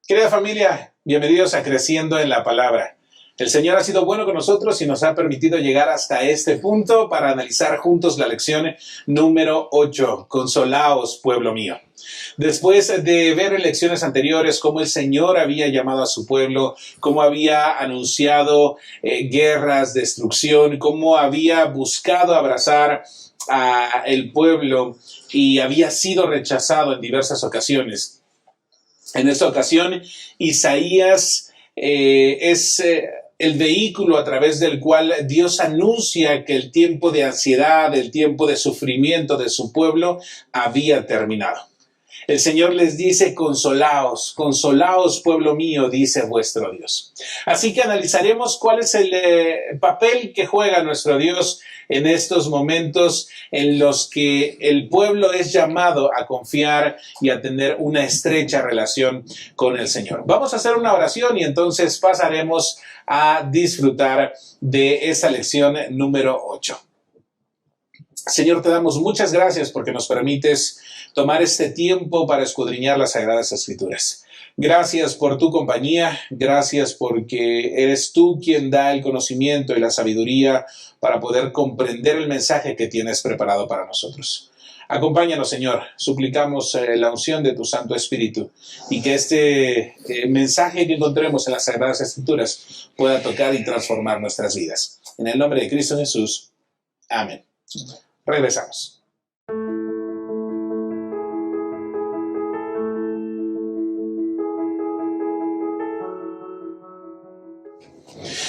Querida familia, bienvenidos a Creciendo en la Palabra. El Señor ha sido bueno con nosotros y nos ha permitido llegar hasta este punto para analizar juntos la lección número 8, Consolaos, pueblo mío. Después de ver en lecciones anteriores cómo el Señor había llamado a su pueblo, cómo había anunciado guerras, destrucción, cómo había buscado abrazar a el pueblo y había sido rechazado en diversas ocasiones. En esta ocasión, Isaías es el vehículo a través del cual Dios anuncia que el tiempo de ansiedad, el tiempo de sufrimiento de su pueblo había terminado. El Señor les dice, consolaos, consolaos, pueblo mío, dice vuestro Dios. Así que analizaremos cuál es el papel que juega nuestro Dios en estos momentos en los que el pueblo es llamado a confiar y a tener una estrecha relación con el Señor. Vamos a hacer una oración y entonces pasaremos a disfrutar de esta lección número 8. Señor, te damos muchas gracias porque nos permites tomar este tiempo para escudriñar las Sagradas Escrituras. Gracias por tu compañía, gracias porque eres tú quien da el conocimiento y la sabiduría para poder comprender el mensaje que tienes preparado para nosotros. Acompáñanos, Señor, suplicamos la unción de tu Santo Espíritu y que este mensaje que encontremos en las Sagradas Escrituras pueda tocar y transformar nuestras vidas. En el nombre de Cristo Jesús. Amén. Regresamos.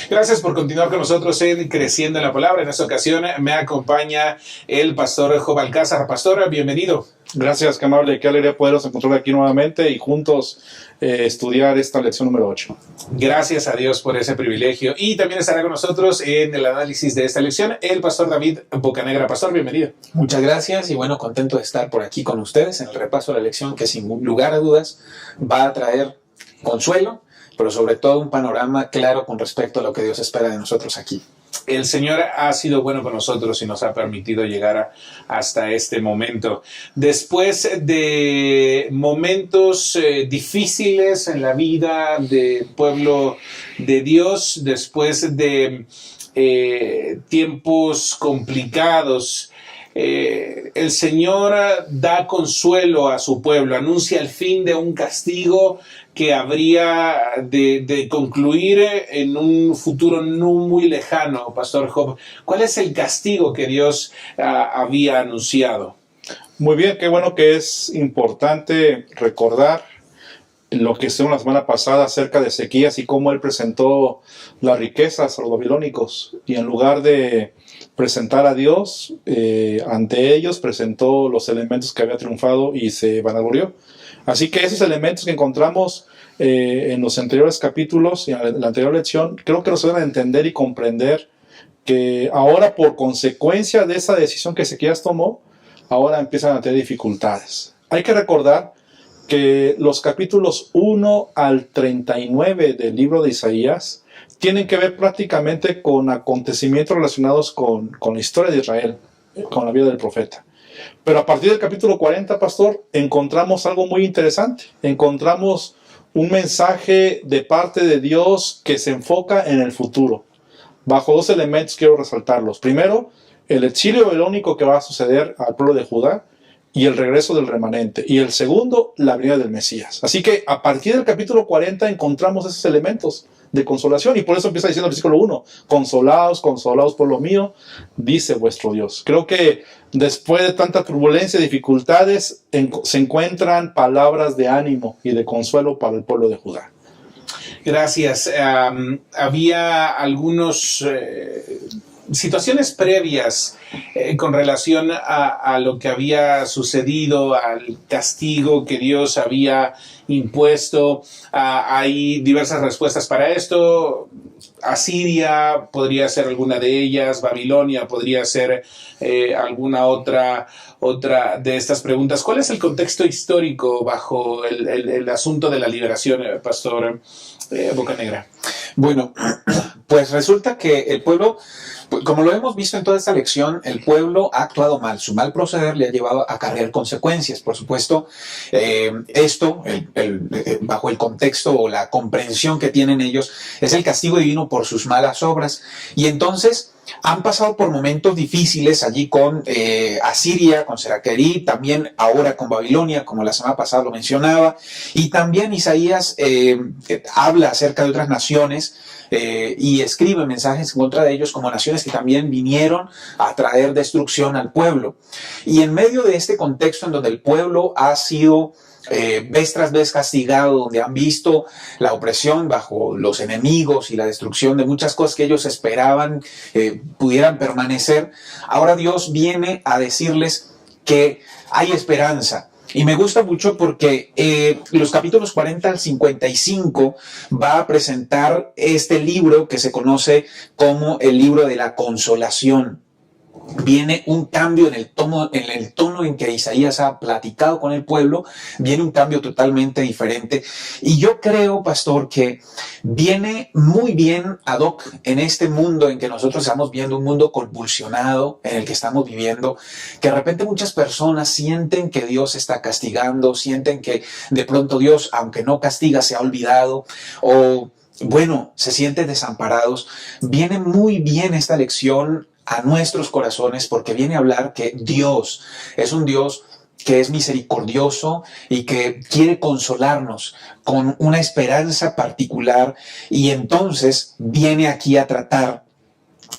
Gracias por continuar con nosotros en Creciendo en la Palabra. En esta ocasión me acompaña el pastor Job Alcázar. Pastor, bienvenido. Gracias, qué amable, qué alegría podernos encontrar aquí nuevamente y juntos estudiar esta lección número 8. Gracias a Dios por ese privilegio. Y también estará con nosotros en el análisis de esta lección el pastor David Bocanegra. Pastor, bienvenido. Muchas gracias y bueno, contento de estar por aquí con ustedes en el repaso de la lección que sin lugar a dudas va a traer consuelo, pero sobre todo un panorama claro con respecto a lo que Dios espera de nosotros aquí. El Señor ha sido bueno con nosotros y nos ha permitido llegar hasta este momento. Después de momentos difíciles en la vida del pueblo de Dios, después de tiempos complicados, el Señor da consuelo a su pueblo, anuncia el fin de un castigo que habría de concluir en un futuro no muy lejano. Pastor Job, ¿cuál es el castigo que Dios había anunciado? Muy bien, qué bueno que es importante recordar lo que estuvo la semana pasada acerca de Ezequías y cómo él presentó las riquezas a los babilónicos y en lugar de presentar a Dios ante ellos, presentó los elementos que había triunfado y se vanaglorió. Así que esos elementos que encontramos en los anteriores capítulos y en la anterior lección, creo que nos ayudan a entender y comprender que ahora, por consecuencia de esa decisión que Ezequías tomó, ahora empiezan a tener dificultades. Hay que recordar que los capítulos 1 al 39 del libro de Isaías tienen que ver prácticamente con acontecimientos relacionados con la historia de Israel, con la vida del profeta. Pero a partir del capítulo 40, pastor, encontramos algo muy interesante. Encontramos un mensaje de parte de Dios que se enfoca en el futuro. Bajo dos elementos quiero resaltarlos. Primero, el exilio babilónico que va a suceder al pueblo de Judá y el regreso del remanente. Y el segundo, la venida del Mesías. Así que a partir del capítulo 40 encontramos esos elementos de consolación y por eso empieza diciendo el versículo 1, consolaos, consolaos pueblo mío, dice vuestro Dios. Creo que después de tanta turbulencia y dificultades se encuentran palabras de ánimo y de consuelo para el pueblo de Judá. Gracias. Había algunos situaciones previas con relación a lo que había sucedido, al castigo que Dios había impuesto. Hay diversas respuestas para esto. Asiria podría ser alguna de ellas, Babilonia podría ser alguna otra de estas preguntas. ¿Cuál es el contexto histórico bajo el asunto de la liberación, Pastor Bocanegra? Bueno, pues resulta que el pueblo Pues, como lo hemos visto en toda esta lección, el pueblo ha actuado mal. Su mal proceder le ha llevado a acarrear consecuencias. Por supuesto, esto, bajo el contexto o la comprensión que tienen ellos, es el castigo divino por sus malas obras. Y entonces han pasado por momentos difíciles allí con Asiria, con Seraquerib, también ahora con Babilonia, como la semana pasada lo mencionaba. Y también Isaías habla acerca de otras naciones y escribe mensajes en contra de ellos como naciones que también vinieron a traer destrucción al pueblo. Y en medio de este contexto en donde el pueblo ha sido vez tras vez castigado, donde han visto la opresión bajo los enemigos y la destrucción de muchas cosas que ellos esperaban pudieran permanecer, ahora Dios viene a decirles que hay esperanza. Y me gusta mucho porque los capítulos 40 al 55 va a presentar este libro que se conoce como el libro de la consolación. Viene un cambio en el tono en que Isaías ha platicado con el pueblo, viene un cambio totalmente diferente. Y yo creo, pastor, que viene muy bien ad hoc en este mundo en que nosotros estamos viendo, un mundo convulsionado en el que estamos viviendo, que de repente muchas personas sienten que Dios está castigando, sienten que de pronto Dios, aunque no castiga, se ha olvidado, o bueno, se sienten desamparados. Viene muy bien esta lección a nuestros corazones porque viene a hablar que Dios es un Dios que es misericordioso y que quiere consolarnos con una esperanza particular, y entonces viene aquí a tratar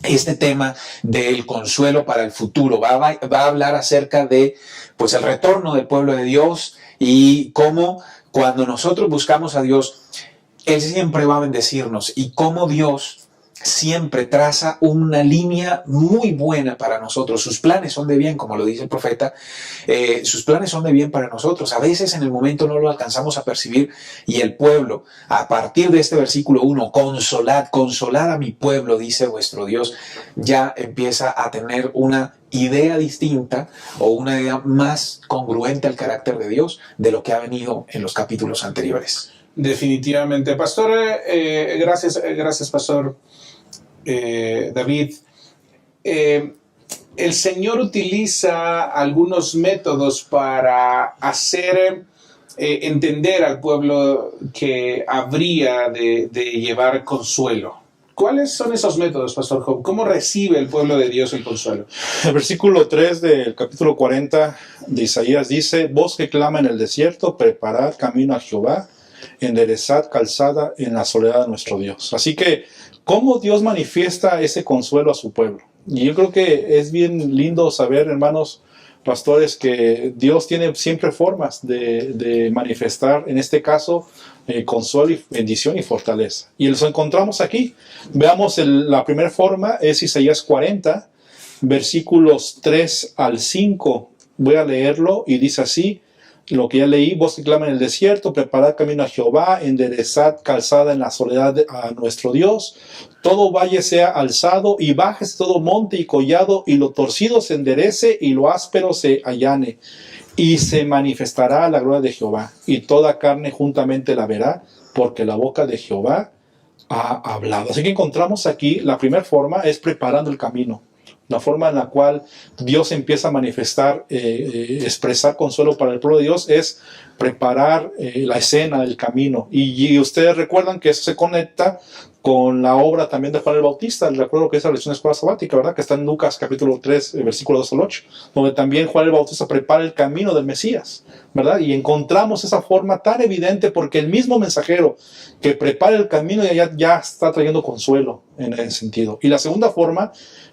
este tema del consuelo para el futuro. Va a hablar acerca de pues el retorno del pueblo de Dios y cómo cuando nosotros buscamos a Dios, Él siempre va a bendecirnos, y cómo Dios siempre traza una línea muy buena para nosotros. Sus planes son de bien, como lo dice el profeta, sus planes son de bien para nosotros. A veces en el momento no lo alcanzamos a percibir, y el pueblo, a partir de este versículo 1, consolad a mi pueblo, dice vuestro Dios, ya empieza a tener una idea distinta o una idea más congruente al carácter de Dios de lo que ha venido en los capítulos anteriores. Definitivamente. Pastor, gracias, Pastor David. El Señor utiliza algunos métodos para hacer entender al pueblo que habría de llevar consuelo. ¿Cuáles son esos métodos, Pastor Job? ¿Cómo recibe el pueblo de Dios el consuelo? El versículo 3 del capítulo 40 de Isaías dice: voz que clama en el desierto, preparad camino a Jehová, enderezad calzada en la soledad de nuestro Dios. Así que, ¿cómo Dios manifiesta ese consuelo a su pueblo? Y yo creo que es bien lindo saber, hermanos pastores, que Dios tiene siempre formas de manifestar, en este caso, consuelo, y bendición y fortaleza. Y los encontramos aquí. Veamos, la primera forma es Isaías 40, versículos 3 al 5. Voy a leerlo y dice así: lo que ya leí: voz que clama en el desierto, preparad camino a Jehová, enderezad calzada en la soledad a nuestro Dios. Todo valle sea alzado y bájese todo monte y collado, y lo torcido se enderece y lo áspero se allane. Y se manifestará la gloria de Jehová, y toda carne juntamente la verá, porque la boca de Jehová ha hablado. Así que encontramos aquí, la primera forma es preparando el camino. La forma en la cual Dios empieza a manifestar, expresar consuelo para el pueblo de Dios, es preparar la escena, el camino. Y ustedes recuerdan que eso se conecta con la obra también de Juan el Bautista. Recuerdo que esa lección de escuela sabática, ¿verdad? Que está en Lucas capítulo 3, versículo 2 al 8, donde también Juan el Bautista prepara el camino del Mesías, ¿verdad? Y encontramos esa forma tan evidente porque el mismo mensajero que prepara el camino ya está trayendo consuelo en ese sentido. Y la segunda forma,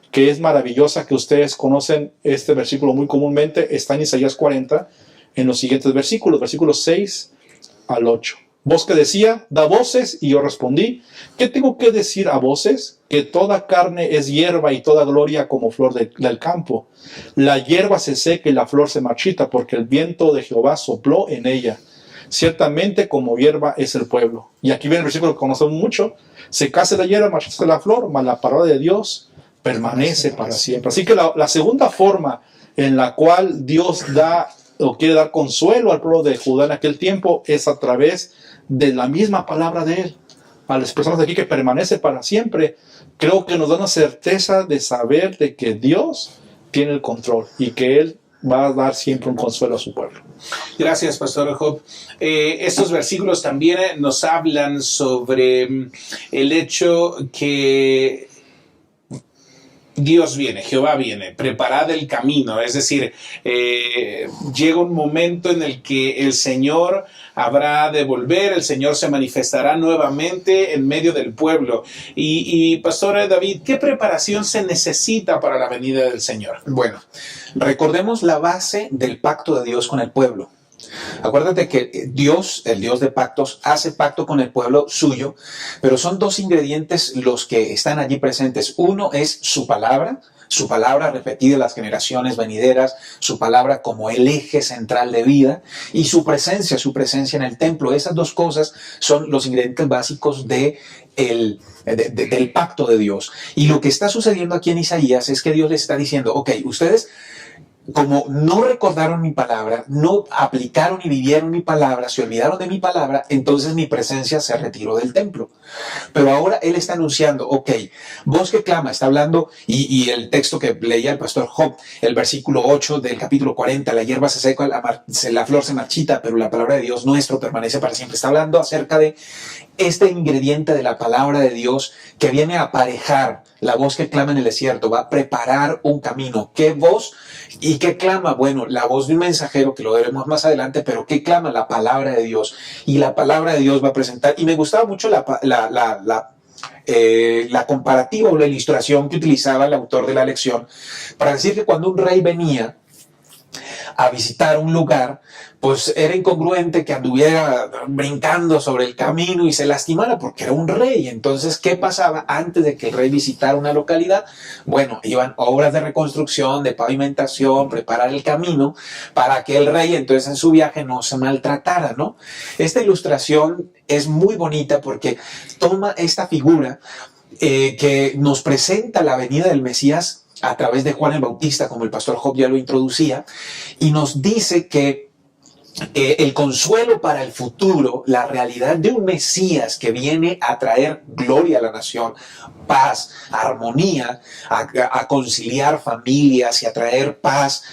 que es maravillosa, que ustedes conocen este versículo muy comúnmente, está en Isaías 40, en los siguientes versículos 6 al 8. Voz que decía: da voces, y yo respondí: ¿qué tengo que decir a voces? Que toda carne es hierba y toda gloria como flor del campo. La hierba se seca y la flor se marchita, porque el viento de Jehová sopló en ella. Ciertamente como hierba es el pueblo. Y aquí viene el versículo que conocemos mucho: secase la hierba, marchitase la flor, mas la palabra de Dios permanece para siempre. Así que la segunda forma en la cual Dios da o quiere dar consuelo al pueblo de Judá en aquel tiempo es a través de la misma palabra de Él. Al expresarnos aquí que permanece para siempre, creo que nos da una certeza de saber de que Dios tiene el control y que Él va a dar siempre un consuelo a su pueblo. Gracias, Pastor Job. Estos versículos también nos hablan sobre el hecho que Dios viene, Jehová viene, preparad el camino, es decir, llega un momento en el que el Señor habrá de volver, el Señor se manifestará nuevamente en medio del pueblo. Y Pastor David, ¿qué preparación se necesita para la venida del Señor? Bueno, recordemos la base del pacto de Dios con el pueblo. Acuérdate que Dios, el Dios de pactos, hace pacto con el pueblo suyo, pero son dos ingredientes los que están allí presentes. Uno es su palabra repetida en las generaciones venideras, su palabra como el eje central de vida, y su presencia en el templo. Esas dos cosas son los ingredientes básicos del pacto de Dios. Y lo que está sucediendo aquí en Isaías es que Dios les está diciendo, ok, ustedes, como no recordaron mi palabra, no aplicaron y vivieron mi palabra, se olvidaron de mi palabra, entonces mi presencia se retiró del templo. Pero ahora Él está anunciando, ok, voz que clama, está hablando, y el texto que leía el pastor Job, el versículo 8 del capítulo 40, la hierba se seca, la flor se marchita, pero la palabra de Dios nuestro permanece para siempre. Está hablando acerca de este ingrediente de la palabra de Dios que viene a aparejar la voz que clama en el desierto, va a preparar un camino. ¿Qué voz y qué clama? Bueno, la voz de un mensajero, que lo veremos más adelante, pero ¿qué clama? La palabra de Dios. Y la palabra de Dios va a presentar, y me gustaba mucho la comparativa o la ilustración que utilizaba el autor de la lección para decir que cuando un rey venía a visitar un lugar, pues era incongruente que anduviera brincando sobre el camino y se lastimara porque era un rey. Entonces, ¿qué pasaba antes de que el rey visitara una localidad? Bueno, iban obras de reconstrucción, de pavimentación, preparar el camino para que el rey entonces en su viaje no se maltratara, ¿no? Esta ilustración es muy bonita porque toma esta figura que nos presenta la venida del Mesías a través de Juan el Bautista, como el pastor Job ya lo introducía, y nos dice que el consuelo para el futuro, la realidad de un Mesías que viene a traer gloria a la nación, paz, armonía, a conciliar familias y a traer paz,